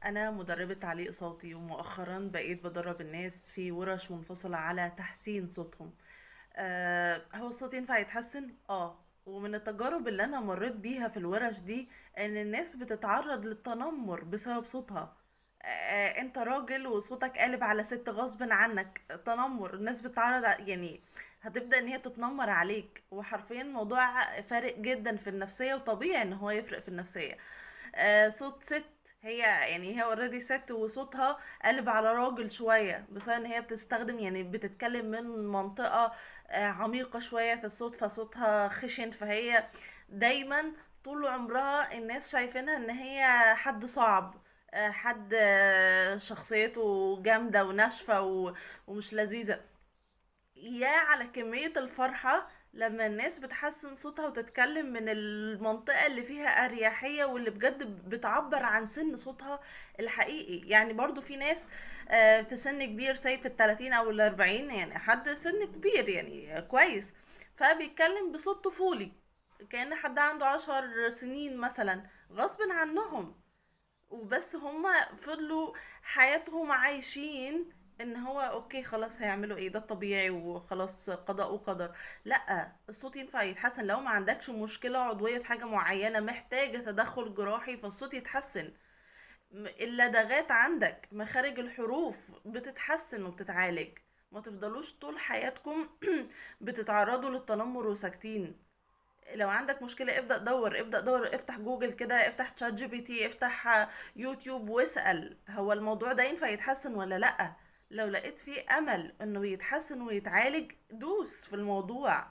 أنا مدربة تعليق صوتي، ومؤخرا بقيت بدرب الناس في ورش منفصلة على تحسين صوتهم. هو الصوت ينفع يتحسن؟ ومن التجارب اللي أنا مريت بيها في الورش دي إن الناس بتتعرض للتنمر بسبب صوتها. انت راجل وصوتك قالب على ست غصب عنك، تنمر. الناس بتتعرض يعني هتبدأ ان هي تتنمر عليك، وحرفيا موضوع فارق جدا في النفسية، وطبيعي ان هو يفرق في النفسية. صوت ست، هي يعني هي اوريدي ست وصوتها قلب على راجل شوية بسبب ان هي بتستخدم، يعني بتتكلم من منطقة عميقة شوية في الصوت، فصوتها خشن، فهي دايما طول عمرها الناس شايفينها ان هي حد صعب، حد شخصيته جامدة وناشفة ومش لذيذة. يا على كمية الفرحة لما الناس بتحسن صوتها وتتكلم من المنطقة اللي فيها أريحية، واللي بجد بتعبر عن سن صوتها الحقيقي. يعني برضو في ناس في سن كبير، سي في التلاتين أو الأربعين، يعني حد سن كبير يعني كويس، فبيتكلم بصوت طفولي كأن حد عنده 10 سنين مثلا، غصب عنهم. وبس هما فضلوا حياتهم عايشين ان هو اوكي خلاص هيعملوا ايه، ده الطبيعي وخلاص قضاء وقدر. لا، الصوت ينفع يتحسن لو ما عندكش مشكلة عضوية في حاجة معينة محتاجة تدخل جراحي، فالصوت يتحسن. اللدغات عندك، مخارج الحروف بتتحسن وبتتعالج. ما تفضلوش طول حياتكم بتتعرضوا للتنمر وساكتين. لو عندك مشكلة ابدأ دور، افتح جوجل كده، افتح تشات جي بي تي، افتح يوتيوب، واسأل هو الموضوع ده ينفع يتحسن ولا لأ. لو لقيت فيه أمل انه يتحسن ويتعالج، دوس في الموضوع.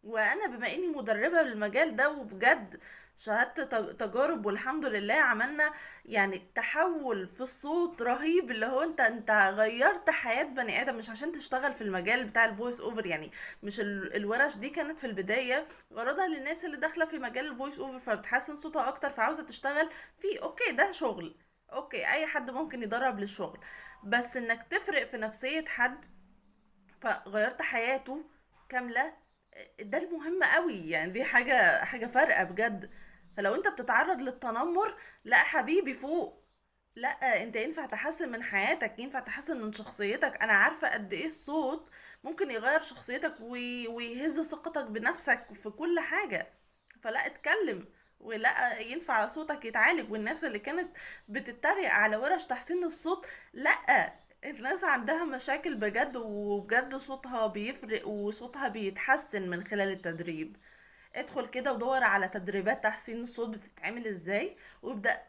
وانا بما اني مدربة بالمجال ده، وبجد شهدت تجارب، والحمد لله عملنا يعني تحول في الصوت رهيب، اللي هو انت غيرت حياة بني ادم. مش عشان تشتغل في المجال بتاع الفويس اوفر يعني، مش الورش دي كانت في البداية غرضها للناس اللي داخلة في مجال الفويس اوفر، فبتحسن صوتها اكتر، فعاوزة تشتغل فيه. اوكي، ده شغل، اوكي اي حد ممكن يدرب للشغل، بس انك تفرق في نفسية حد فغيرت حياته كاملة، ده المهم قوي. يعني دي حاجة فارقة بجد. فلو انت بتتعرض للتنمر، لا حبيبي فوق. لا، انت ينفع تحسن من حياتك، ينفع تحسن من شخصيتك. انا عارفة قد ايه الصوت ممكن يغير شخصيتك ويهز ثقتك بنفسك في كل حاجة. فلا اتكلم، ولا ينفع صوتك يتعالج. والناس اللي كانت بتتريق على ورش تحسين الصوت، لا، الناس عندها مشاكل بجد، وبجد صوتها بيفرق وصوتها بيتحسن من خلال التدريب. ادخل كده ودور على تدريبات تحسين الصوت بتتعمل ازاي، وابدأ